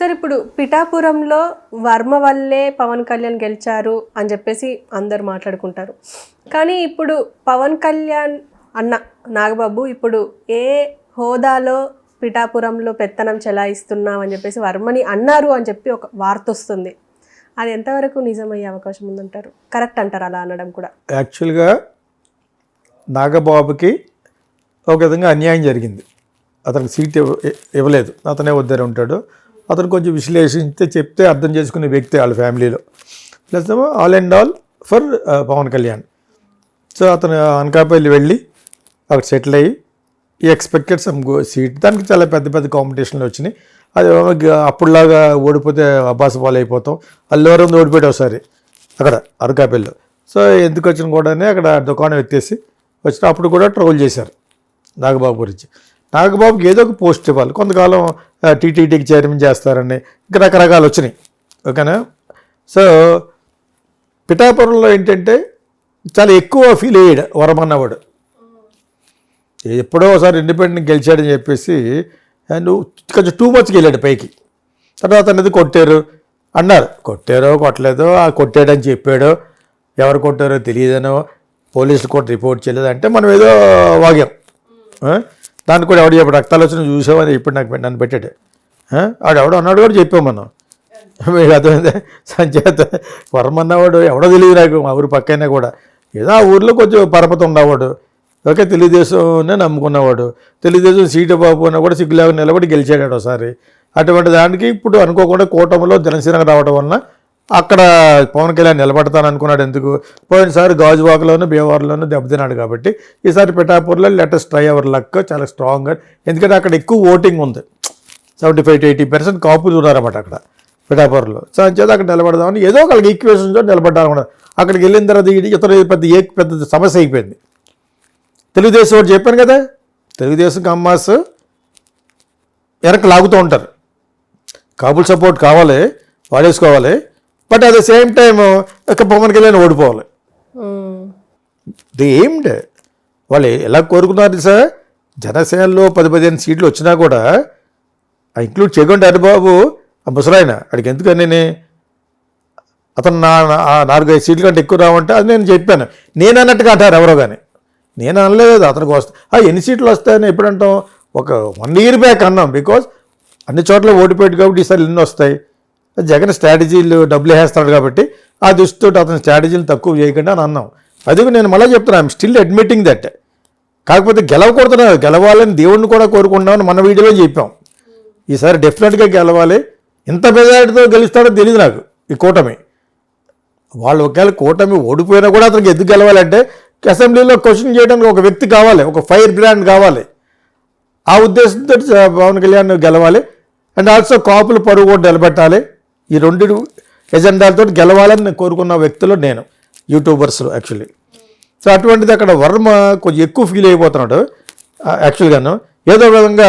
Sir ఇప్పుడు పిఠాపురంలో వర్మ వల్లే పవన్ కళ్యాణ్ గెలిచారు అని చెప్పేసి అందరు మాట్లాడుకుంటారు. కానీ ఇప్పుడు పవన్ కళ్యాణ్ అన్న నాగబాబు ఇప్పుడు ఏ హోదాలో పిఠాపురంలో పెత్తనం చెలాయిస్తున్నాం అని చెప్పేసి వర్మని అన్నారు అని చెప్పి ఒక వార్త వస్తుంది. అది ఎంతవరకు నిజమయ్యే అవకాశం ఉందంటారు? కరెక్ట్ అంటారు అలా అనడం కూడా? యాక్చువల్గా నాగబాబుకి ఒక విధంగా అన్యాయం జరిగింది. అతనికి సీట్ ఇవ్వలేదు, అతనే వద్దరు ఉంటాడు. అతను కొంచెం విశ్లేషించి చెప్తే అర్థం చేసుకునే వ్యక్తి వాళ్ళ ఫ్యామిలీలో, plus all and all for Pawan Kalyan. So అతను అనకాపల్లి వెళ్ళి అక్కడ సెటిల్ అయ్యి ఈ ఎక్స్పెక్టెడ్ సమ్ సీట్. దానికి చాలా పెద్ద పెద్ద కాంపిటీషన్లు వచ్చినాయి. అది అప్పుడులాగా ఓడిపోతే అబ్బాస పాలు అయిపోతాం. అల్లవరం ఓడిపోయాడు ఒకసారి అక్కడ అనకాపల్లిలో. సో ఎందుకు వచ్చిన కూడా అక్కడ దుకాణం ఎత్తేసి వచ్చిన అప్పుడు కూడా ట్రోల్ చేశారు నాగబాబు గురించి. నాగబాబుకి ఏదో ఒక పోస్ట్ ఇవ్వాలి. కొంతకాలం టీటీడీకి చైర్మన్ చేస్తారని ఇంకా రకరకాలు వచ్చినాయి. ఓకేనా? సో పిఠాపురంలో ఏంటంటే చాలా ఎక్కువ ఫీల్ అయ్యాడు వరమన్నవాడు. ఎప్పుడో ఒకసారి ఇండిపెండెంట్ గెలిచాడని చెప్పేసి నువ్వు కొంచెం టూ మచ్కి వెళ్ళాడు పైకి. తర్వాత అనేది కొట్టారు అన్నారు. కొట్టారో కొట్టలేదో, ఆ కొట్టాడని చెప్పాడో, ఎవరు కొట్టారో తెలియదనో, పోలీసులు కూడా రిపోర్ట్ చేయలేదు అంటే మనం ఏదో వాగాం. దానికి కూడా ఎవడు చెప్పాడు, రక్తాలు వచ్చిన చూసామని ఇప్పుడు నన్ను పెట్టాడు. ఆడెవడో అన్నాడు కూడా చెప్పాం మనం. మీకు అర్థమైందే. సంచేత వర్మన్నవాడు ఎవడో తెలియదు నాకు, మా ఊరు పక్కైనా కూడా. ఏదో ఆ ఊర్లో కొంచెం పరపతి ఉన్నవాడు. ఓకే, తెలుగుదేశంనే నమ్ముకున్నవాడు. తెలుగుదేశం సీటు బాబు అన్న కూడా సిగ్గులేక నిలబడి గెలిచాడు ఒకసారి. అటువంటి దానికి ఇప్పుడు అనుకోకుండా కూటమిలో జనసేన రావడం వలన అక్కడ పవన్ కళ్యాణ్ నిలబడతాను అనుకున్నాడు. ఎందుకు? పోయినసారి గాజువాకలోను భీమవరంలోనూ దెబ్బతిన్నాడు కాబట్టి ఈసారి పిఠాపూర్లో లెటెస్ట్ ట్రై అవర్ లక్ చాలా స్ట్రాంగ్గా. ఎందుకంటే అక్కడ ఎక్కువ ఓటింగ్ ఉంది, 75-80% కాపులు ఉన్నారన్నమాట అక్కడ పిఠాపూర్లో. సో అంచేత అక్కడ నిలబడదామని ఏదో ఒకళ్ళకి ఈక్వేషన్తో నిలబడ్డారన్నమాట. అక్కడికి వెళ్ళిన తర్వాత ఇతర పెద్ద సమస్య అయిపోయింది. తెలుగుదేశం ఒకటి చెప్పాను కదా, తెలుగుదేశం కమ్మాస్ వెనక్కి లాగుతూ ఉంటారు. కాపుల్ సపోర్ట్ కావాలి, వాడేసుకోవాలి. But at the same time ఒక పవన్ కళ్యాణ్ ఓడిపోవాలి. ది ఎయిమ్డ్ వాళ్ళు ఎలా కోరుకున్నారు సార్? జనసేనలో 10-15 సీట్లు వచ్చినా కూడా ఇంక్లూడ్ చేయకుండా హరిబాబు ఆ ముసరాయన అడిగి ఎందుకని అతను 4-5 సీట్ల కంటే ఎక్కువ రావంటే అది నేను చెప్పాను. నేను అన్నట్టుగా అంటారు ఎవరో కానీ, నేను అనలేదు. అతనికి వస్తాయి ఎన్ని సీట్లు వస్తాయని ఎప్పుడంటాం? ఒక 1 year బ్యాక్ అన్నాం. బికాజ్ అన్ని చోట్ల ఓడిపోయాడు కాబట్టి ఈసారి ఎన్ని వస్తాయి. జగన్ స్ట్రాటజీలు డబ్బులు వేస్తాడు కాబట్టి ఆ దృష్టితో అతని స్ట్రాటజీలు తక్కువ చేయకుండా అని అన్నాం. అది నేను మళ్ళీ చెప్తున్నాను, ఐఎమ్ స్టిల్ అడ్మిటింగ్ దట్. కాకపోతే గెలవకూడదు, గెలవాలని దేవుడిని కూడా కోరుకుంటామని మన వీడియోలో చెప్పాం. ఈసారి డెఫినెట్గా గెలవాలి. ఎంత మెజారిటీతో గెలుస్తాడో తెలియదు నాకు ఈ కూటమి. వాళ్ళు ఒకవేళ కూటమి ఓడిపోయినా కూడా అతనికి ఎందుకు గెలవాలంటే అసెంబ్లీలో క్వశ్చన్ చేయడానికి ఒక వ్యక్తి కావాలి, ఒక ఫైర్ బ్రాండ్ కావాలి. ఆ ఉద్దేశంతో పవన్ కళ్యాణ్ గెలవాలి. అండ్ ఆల్సో కాపుల పరువు కూడా నిలబెట్టాలి. ఈ 2 ఎజెండాలతో గెలవాలని నేను కోరుకున్న వ్యక్తులు నేను, యూట్యూబర్స్లో యాక్చువల్లీ. సో అటువంటిది అక్కడ వర్మ కొంచెం ఎక్కువ ఫీల్ అయిపోతున్నాడు యాక్చువల్గాను. ఏదో విధంగా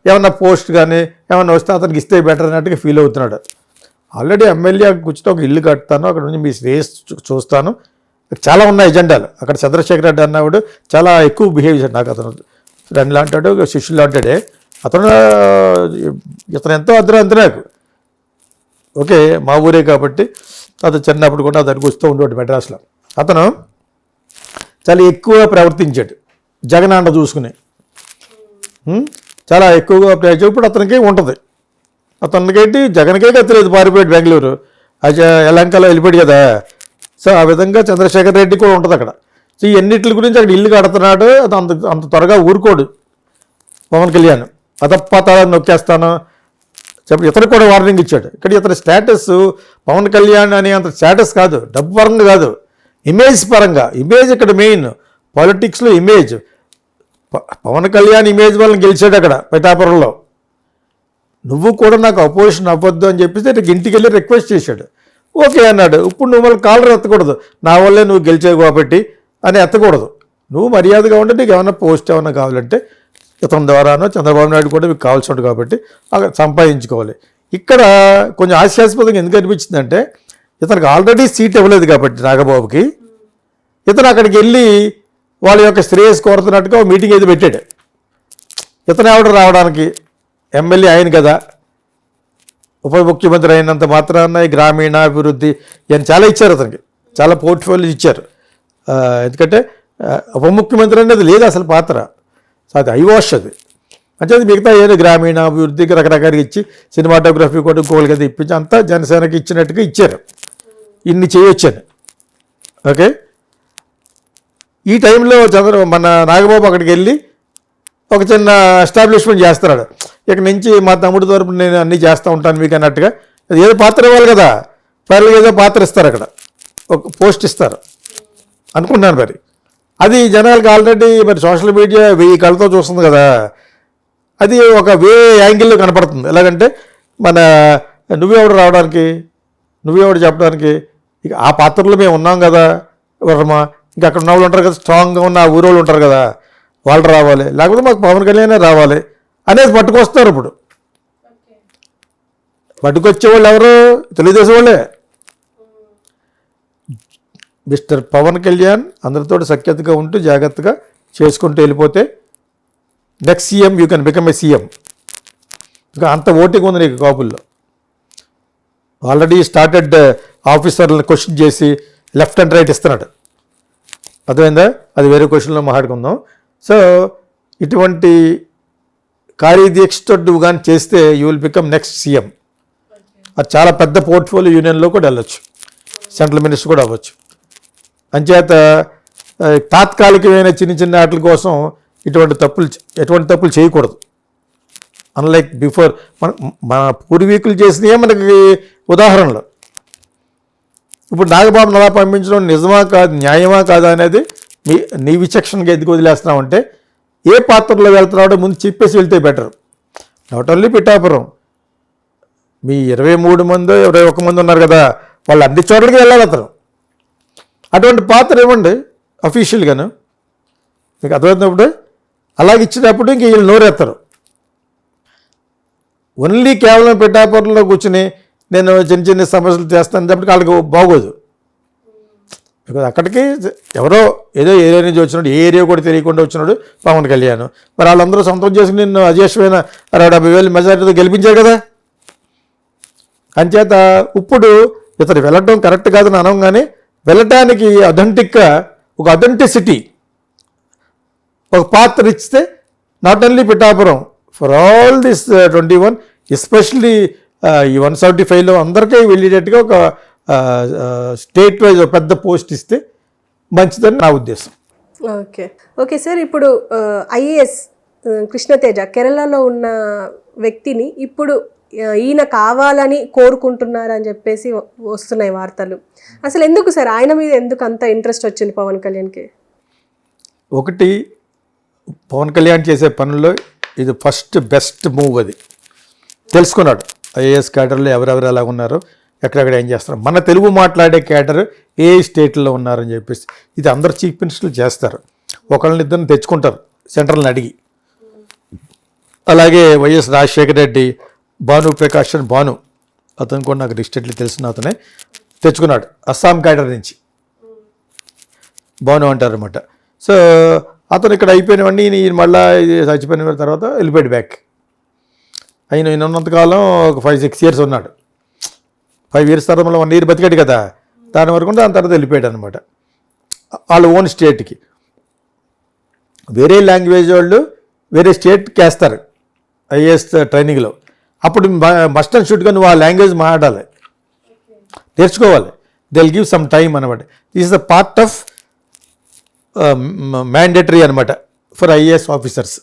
ఏమన్నా పోస్ట్ కానీ ఏమన్నా వస్తే అతనికి ఇస్తే బెటర్ అన్నట్టుగా ఫీల్ అవుతున్నాడు. ఆల్రెడీ ఎమ్మెల్యే కూర్చుంటే ఒక ఇల్లు కడతాను, అక్కడ నుంచి మీ శ్రేయస్ చూస్తాను, చాలా ఉన్నాయి ఎజెండాలు. అక్కడ చంద్రశేఖర్ రెడ్డి అన్నవాడు చాలా ఎక్కువ బిహేవ్ చేశాడు. నాకు అతను ఫ్రెండ్ లాంటాడు, శిష్యులు లాంటాడే. ఇతను ఎంతో అంతే నాకు. ఓకే, మా ఊరే కాబట్టి అతను చిన్నప్పుడు కూడా అతనికి వస్తూ ఉండేవాడు మెడ్రాస్లో. అతను చాలా ఎక్కువ ప్రవర్తించాడు జగన్ అండ చూసుకుని, చాలా ఎక్కువగా ప్రయత్నం. ఇప్పుడు అతనికి ఉంటుంది, అతనికేంటి జగన్కే గతిలేదు, పారిపోయాడు బెంగళూరు, యలంకలో వెళ్ళిపోయాడు కదా. సో ఆ విధంగా చంద్రశేఖర్ రెడ్డి కూడా ఉంటుంది అక్కడ. సో ఈ అన్నిటి గురించి అక్కడ ఇల్లు కడుతున్నాడు. అది అంత త్వరగా ఊరుకోడు పవన్ కళ్యాణ్. అతపాతాలను నొక్కేస్తాను చెప్పి ఇతనికి కూడా వార్నింగ్ ఇచ్చాడు. ఇక్కడ ఇతని స్టేటస్ పవన్ కళ్యాణ్ అనే అంత స్టేటస్ కాదు, డబ్బు పరంగా కాదు, ఇమేజ్ పరంగా. ఇమేజ్ ఇక్కడ మెయిన్, పాలిటిక్స్లో ఇమేజ్. పవన్ కళ్యాణ్ ఇమేజ్ వల్ల గెలిచాడు అక్కడ పిఠాపురంలో. నువ్వు కూడా నాకు అపోజిషన్ అవ్వద్దు అని చెప్పేసి ఇంటికి వెళ్ళి రిక్వెస్ట్ చేశాడు. ఓకే అన్నాడు. ఇప్పుడు నువ్వు మళ్ళీ కాలర్ ఎత్తకూడదు, నా వల్లే నువ్వు గెలిచావు కాబట్టి అని ఎత్తకూడదు. నువ్వు మర్యాదగా ఉంటే నీకు ఏమైనా పోస్ట్ ఏమైనా కావాలంటే ఇతని ద్వారానో చంద్రబాబు నాయుడు కూడా మీకు కావాల్సి ఉంటుంది కాబట్టి అక్కడ సంపాదించుకోవాలి. ఇక్కడ కొంచెం హాస్యాస్పదంగా ఎందుకు అనిపించిందంటే ఇతనికి ఆల్రెడీ సీట్ ఇవ్వలేదు కాబట్టి నాగబాబుకి, ఇతను అక్కడికి వెళ్ళి వాళ్ళ యొక్క శ్రేయస్ కోరుతున్నట్టుగా మీటింగ్ అయితే పెట్టాడు. ఇతను ఎవడు రావడానికి, ఎమ్మెల్యే ఆయన కదా, ఉప ముఖ్యమంత్రి అయినంత మాత్రాన ఈ గ్రామీణాభివృద్ధి అని చాలా ఇచ్చారు అతనికి, చాలా పోర్ట్ఫోలియో ఇచ్చారు. ఎందుకంటే ఉప ముఖ్యమంత్రి అనేది లేదు అసలు పాత్ర, సో అది ఐవాష్ అది. అంటే మిగతా ఏదో గ్రామీణాభివృద్ధికి రకరకాలుగా ఇచ్చి సినిమాటోగ్రఫీ కూడా ఇంకోళ్ళ కదా ఇప్పించి అంతా జనసేనకి ఇచ్చినట్టుగా ఇచ్చారు, ఇన్ని చేయొచ్చని. ఓకే, ఈ టైంలో మన నాగబాబు అక్కడికి వెళ్ళి ఒక చిన్న ఎస్టాబ్లిష్మెంట్ చేస్తున్నాడు. ఇక్కడి నుంచి మా తమ్ముడి తరపున నేను అన్నీ చేస్తూ ఉంటాను మీకు అన్నట్టుగా. అది ఏదో పాత్ర ఇవ్వాలి కదా, పర్లేదు ఏదో పాత్ర ఇస్తారు, అక్కడ ఒక పోస్ట్ ఇస్తారు అనుకుంటున్నాను. మరి అది జనాలకు ఆల్రెడీ మరి సోషల్ మీడియా 1000 కళ్ళతో చూస్తుంది కదా, అది ఒక యాంగిల్లో కనపడుతుంది. ఎలాగంటే మన నువ్వెవడు రావడానికి, నువ్వెవడు చెప్పడానికి, ఇక ఆ పాత్రలో మేము ఉన్నాం కదా వర్మ, ఇంకా అక్కడ ఉన్న వాళ్ళు ఉంటారు కదా, స్ట్రాంగ్గా ఉన్న ఆ ఊరోళ్ళు ఉంటారు కదా, వాళ్ళు రావాలి, లేకపోతే మాకు పవన్ కళ్యాణ్ రావాలి అనేది పట్టుకొస్తారు. ఇప్పుడు పట్టుకొచ్చేవాళ్ళు ఎవరు? తెలుగుదేశం వాళ్ళే. మిస్టర్ పవన్ కళ్యాణ్ అందరితో సఖ్యతగా ఉంటూ జాగ్రత్తగా చేసుకుంటూ వెళ్ళిపోతే next CM you can become a CM. ఇంకా అంత ఓటింగ్ ఉంది నీకు కాపుల్లో. ఆల్రెడీ స్టార్టెడ్ ఆఫీసర్లను క్వశ్చన్ చేసి లెఫ్ట్ అండ్ రైట్ ఇస్తున్నాడు, అర్థమైందా? అది వేరే క్వశ్చన్లో మాట్లాడుకుందాం. సో ఇటువంటి కార్యదీక్షతో నువ్వు కానీ చేస్తే you will become next CM. అది చాలా పెద్ద పోర్ట్ఫోలియో యూనియన్లో కూడా వెళ్ళొచ్చు, సెంట్రల్ మినిస్టర్ కూడా అవ్వచ్చు. అంచేత తాత్కాలికమైన చిన్న చిన్న వాటి కోసం ఎటువంటి తప్పులు చేయకూడదు. అన్లైక్ బిఫోర్ మన పూర్వీకులు చేసినవే మనకి ఉదాహరణలు. ఇప్పుడు నాగబాబుని అలా పంపించడం నిజమా కాదు, న్యాయమా కాదా అనేది నీ విచక్షణగా ఎందుకు వదిలేస్తున్నామంటే, ఏ పాత్రలో వెళ్తున్నాడో ముందు చెప్పేసి వెళ్తే బెటర్. నాట్ ఓన్లీ పిఠాపురం, మీ 23 మందో 21 మంది ఉన్నారు కదా, వాళ్ళు అన్ని చోట్లకి వెళ్ళాలి అతను. అటువంటి పాత్ర ఇవ్వండి అఫీషియల్గాను, మీకు అర్థమవుతున్నప్పుడు. అలాగే ఇచ్చినప్పుడు ఇంక వీళ్ళు నోరేస్తారు. ఓన్లీ కేవలం పిఠాపురంలో కూర్చుని నేను చిన్న చిన్న సమస్యలు చేస్తాను అన్నప్పుడు వాళ్ళకి బాగోదు. బికాజ్ అక్కడికి ఎవరో ఏదో ఏరియా నుంచి వచ్చినాడు, ఏ ఏరియా కూడా తెలియకుండా వచ్చినాడు పవన్ కళ్యాణ్. మరి వాళ్ళందరూ సొంతం చేసుకుని నిన్ను అజేషమైన 70,000 మెజారిటీతో గెలిపించారు కదా. అంచేత ఇప్పుడు ఇతను వెళ్ళటం కరెక్ట్ కాదని అనగానే వెళ్ళటానికి అథెంటిక్గా ఒక అథెంటిసిటీ ఒక పాత్ర ఇస్తే not only Pithapuram for all this 21 especially ఈ 175లో అందరికీ వెళ్ళేటట్టుగా ఒక స్టేట్ వైజ్ పెద్ద పోస్ట్ ఇస్తే మంచిదని నా ఉద్దేశం. ఓకే సార్, ఇప్పుడు ఐఏఎస్ కృష్ణతేజ కేరళలో ఉన్న వ్యక్తిని ఇప్పుడు ఈయన కావాలని కోరుకుంటున్నారని చెప్పేసి వస్తున్నాయి వార్తలు. అసలు ఎందుకు సార్ ఆయన మీద ఎందుకు అంత ఇంట్రెస్ట్ వచ్చింది పవన్ కళ్యాణ్కి? ఒకటి, పవన్ కళ్యాణ్ చేసే పనుల్లో ఇది ఫస్ట్ బెస్ట్ మూవ్. అది తెలుసుకున్నాడు ఐఏఎస్ క్యాడర్లో ఎవరెవరు ఎలా ఉన్నారు, ఎక్కడెక్కడ ఏం చేస్తారు, మన తెలుగు మాట్లాడే క్యాడర్ ఏ స్టేట్లో ఉన్నారని చెప్పేసి. ఇది అందరు చీఫ్ మినిస్టర్లు చేస్తారు, ఒకళ్ళని ఇద్దరిని తెచ్చుకుంటారు సెంట్రల్ని అడిగి. అలాగే వైఎస్ రాజశేఖర రెడ్డి, భానుప్రకాష్ భాను, అతను కూడా నాకు డిస్ట్రిక్ట్లో తెలిసిన అతనే తెచ్చుకున్నాడు అస్సాం క్యాడర్ నుంచి, భాను అంటారు అనమాట. సో అతను ఇక్కడ అయిపోయినవన్నీ ఈయన మళ్ళీ చచ్చిపోయిన తర్వాత వెళ్ళిపోయాడు బ్యాక్. ఈయన ఉన్నంతకాలం ఒక 5-6 years ఉన్నాడు. 5 years తర్వాత మళ్ళీ 1 year బతికాడు కదా, దాని వరకు దాని తర్వాత వెళ్ళిపోయాడు అనమాట వాళ్ళ ఓన్ స్టేట్కి. వేరే లాంగ్వేజ్ వాళ్ళు వేరే స్టేట్కి వేస్తారు ఐఏఎస్ ట్రైనింగ్లో. అప్పుడు మస్ట్ అండ్ షుడ్గా నువ్వు ఆ లాంగ్వేజ్ మాట్లాడాలి, నేర్చుకోవాలి. They will give some time అనమాట. This is the part of mandatory అనమాట ఫర్ ఐఏఎస్ ఆఫీసర్స్,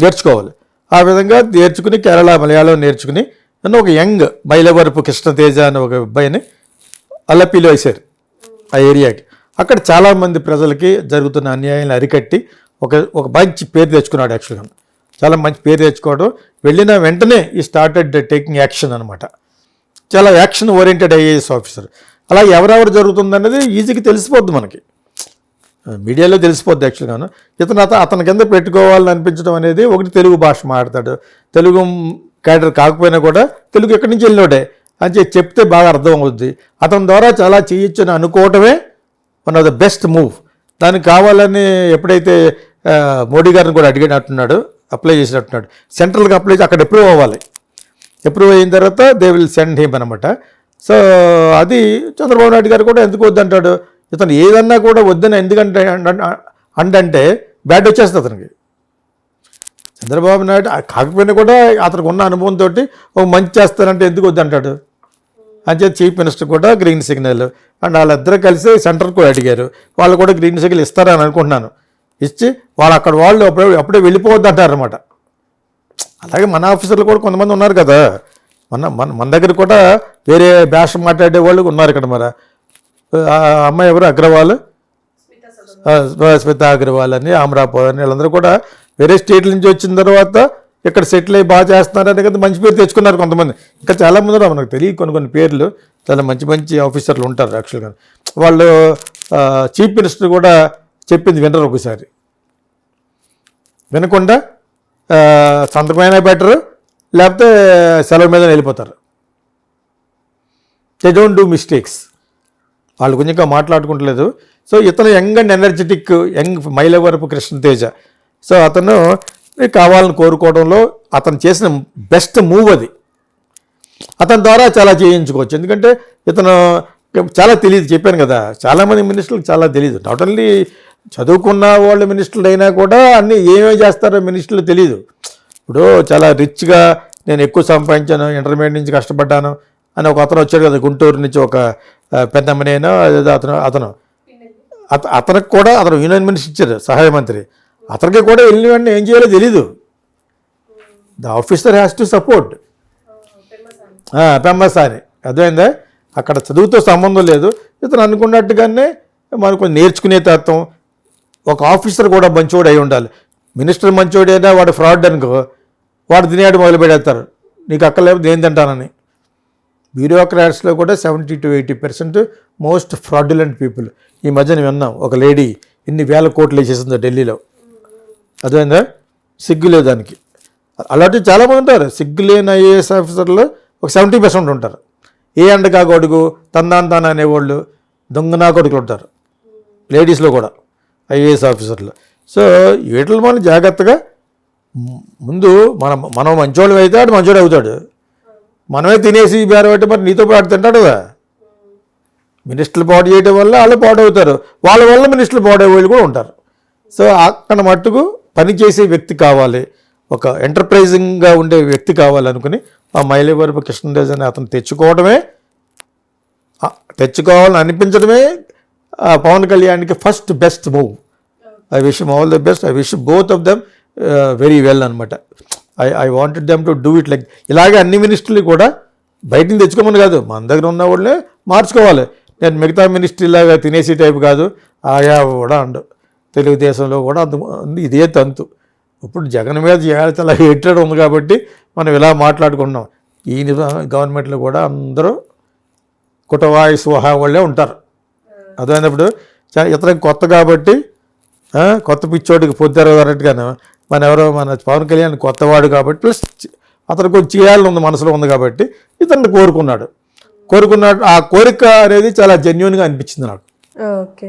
నేర్చుకోవాలి. ఆ విధంగా నేర్చుకుని కేరళ మలయాళం నేర్చుకుని నన్ను ఒక యంగ్ మైలవరపు కృష్ణతేజ అని ఒక అబ్బాయిని అల్లపిలో వేశారు ఆ ఏరియాకి. అక్కడ చాలామంది ప్రజలకి జరుగుతున్న అన్యాయాలను అరికట్టి ఒక మంచి పేరు తెచ్చుకున్నాడు. యాక్చువల్గా చాలా మంచి పేరు తెచ్చుకోవడం, వెళ్ళిన వెంటనే ఈ స్టార్టెడ్ టేకింగ్ యాక్షన్ అనమాట. చాలా యాక్షన్ ఓరియంటెడ్ ఐఏఎస్ ఆఫీసర్. అలా ఎవరెవరు జరుగుతుందనేది ఈజీగా తెలిసిపోద్ది మనకి, మీడియాలో తెలిసిపోద్ది. యాక్చువల్గాను అతని కింద పెట్టుకోవాలని అనిపించడం అనేది ఒకటి, తెలుగు భాష మాట్లాడతాడు, తెలుగు క్యాడర్ కాకపోయినా కూడా తెలుగు ఎక్కడి నుంచి వెళ్ళినోడే అని చెప్తే బాగా అర్థం అవుద్ది. అతని ద్వారా చాలా చేయొచ్చు అని అనుకోవటమే one of the best move. దానికి కావాలని ఎప్పుడైతే మోడీ గారిని కూడా అడిగినట్టున్నాడు, అప్లై చేసినట్టున్నాడు, సెంట్రల్గా అప్లై చేసి అక్కడ అప్రూవ్ అవ్వాలి. అప్రూవ్ అయిన తర్వాత దే విల్ సెండ్ హిమ్ అనమాట. సో అది చంద్రబాబు నాయుడు గారు కూడా ఎందుకు వద్దంటాడు, ఇతను ఏదన్నా కూడా వద్దని ఎందుకంటే అంటే బ్యాడ్ వచ్చేస్తుంది అతనికి. చంద్రబాబు నాయుడు కాకపోయినా కూడా అతనికి ఉన్న అనుభవంతో ఒక మంచి చేస్తానంటే ఎందుకు వద్దంటాడు అని చెప్పి చీఫ్ మినిస్టర్ కూడా గ్రీన్ సిగ్నల్. అండ్ వాళ్ళిద్దరూ కలిసి సెంటర్కి కూడా అడిగారు, వాళ్ళు కూడా గ్రీన్ సిగ్నల్ ఇస్తారని అనుకుంటున్నాను. ఇచ్చి వాళ్ళు అక్కడ వాళ్ళు అప్పుడే వెళ్ళిపోవద్దు అంటారు అనమాట. అలాగే మన ఆఫీసర్లు కూడా కొంతమంది ఉన్నారు కదా, మన దగ్గర కూడా వేరే భాష మాట్లాడే వాళ్ళు ఉన్నారు ఇక్కడ. మరి ఆ అమ్మాయి ఎవరు, అగ్రవాల్, స్మితా అగ్రవాల్ అని, అమరాపూర్ అని, వీళ్ళందరూ కూడా వేరే స్టేట్ల నుంచి వచ్చిన తర్వాత ఇక్కడ సెటిల్ అయ్యి బాగా చేస్తున్నారు అనే కదా మంచి పేరు తెచ్చుకున్నారు కొంతమంది. ఇంకా చాలామంది ఉన్నారు, మనకు తెలియ కొన్ని పేర్లు, చాలా మంచి మంచి ఆఫీసర్లు ఉంటారు యాక్చువల్గా. వాళ్ళు చీఫ్ మినిస్టర్ కూడా చెప్పింది వినరు, ఒకసారి వినకుండా సంతకమైనా బెటరు, లేకపోతే సెలవు మీద వెళ్ళిపోతారు. They don't do mistakes. వాళ్ళు కొంచెంగా మాట్లాడుకుంటలేదు. సో ఇతను young and energetic young Mylavarapu Krishna Teja. So అతను కావాలని కోరుకోవడంలో అతను చేసిన బెస్ట్ మూవ్ అది. అతని ద్వారా చాలా చేయించుకోవచ్చు, ఎందుకంటే ఇతను చాలా తెలియదు, చెప్పాను కదా, చాలామంది మినిస్టర్లకు చాలా తెలియదు. నాట్ ఓన్లీ చదువుకున్న వాళ్ళు మినిస్టర్లు అయినా కూడా అన్నీ ఏమేమి చేస్తారో మినిస్టర్లు తెలియదు. ఇప్పుడు చాలా రిచ్గా నేను ఎక్కువ సంపాదించాను, ఇంటర్మీడియట్ నుంచి కష్టపడ్డాను అని ఒక అతను వచ్చాడు కదా, గుంటూరు నుంచి, ఒక పెద్దమ్మనేనో అతనికి కూడా అతను యూనియన్ మినిస్టర్ ఇచ్చారు, సహాయ మంత్రి. అతనికి కూడా వెళ్ళిన వెంటనే ఏం చేయాలో తెలీదు. The officer has to support. Pemmasani అర్థమైందా, అక్కడ చదువుతో సంబంధం లేదు. ఇతను అనుకున్నట్టుగానే మనకు నేర్చుకునే తత్వం. ఒక ఆఫీసర్ కూడా మంచోడు అయి ఉండాలి. మినిస్టర్ మంచోడైనా వాడు ఫ్రాడ్ అనుకో, వాడు తినేడు మొదలు పెడతారు, నీకు అక్కర్లేదు నేను తింటానని. బ్యూరోక్రాట్స్లో కూడా 70 to 80% మోస్ట్ ఫ్రాడ్యులెంట్ పీపుల్. ఈ మధ్యన విన్నాం, ఒక లేడీ ఇన్ని వేల కోట్లు వేసేసిందో ఢిల్లీలో. అర్థమైందా, సిగ్గు లేదు దానికి. అలాంటివి చాలామంది ఉంటారు. సిగ్గు లేని ఐఏఎస్ ఆఫీసర్లు ఒక 70% ఉంటారు. ఏ అండగా కొడుకు తందాన అనేవాళ్ళు దొంగనా కొడుకులు ఉంటారు లేడీస్లో కూడా, ఐఏఎస్ ఆఫీసర్లు. సో వీటిలో మనం జాగ్రత్తగా ముందు మనం మంచోళ్ళు అయితే ఆడు మంచోడు అవుతాడు. మనమే తినేసి బేరబట్టి మరి నీతో పాటు తింటాడు కదా. మినిస్టర్లు పాడు చేయడం వల్ల వాళ్ళు పాడవుతారు, వాళ్ళ వల్ల మినిస్టర్లు పాడయ్యే వాళ్ళు కూడా ఉంటారు. సో అక్కడ మట్టుకు పనిచేసే వ్యక్తి కావాలి, ఒక ఎంటర్ప్రైజింగ్గా ఉండే వ్యక్తి కావాలనుకుని ఆ మైలవరపు కృష్ణరాజు అని అతను తెచ్చుకోవాలని అనిపించడమే పవన్ కళ్యాణ్కి first best move. I wish all the best. I wish both of them very well అనమాట. I wanted them to do it like. ఇలాగే అన్ని మినిస్టర్లు కూడా బయటని తెచ్చుకోమని కాదు, మన దగ్గర ఉన్న వాళ్ళే మార్చుకోవాలి. నేను మిగతా మినిస్ట్రీలాగా తినేసి టైపు కాదు, ఆయా కూడా అండు. తెలుగుదేశంలో కూడా ఇదే తంతు. ఇప్పుడు జగన్ మీద చాలా హేట్రెడ్ ఉంది కాబట్టి మనం ఇలా మాట్లాడుకుంటున్నాం. ఈ గవర్నమెంట్లో కూడా అందరూ కుటవాయి స్వహా వాళ్ళే ఉంటారు. అదైనప్పుడు ఇతనికి కొత్త కాబట్టి కొత్త పిచ్చోడికి పొద్దారు అన్నట్టుగాను మన పవన్ కళ్యాణ్ కొత్తవాడు కాబట్టి, ప్లస్ అతను కొంచెం చేయాలని ఉంది మనసులో ఉంది కాబట్టి ఇతన్ని కోరుకున్నాడు. ఆ కోరిక అనేది చాలా జెన్యున్గా అనిపించింది నాకు. ఓకే.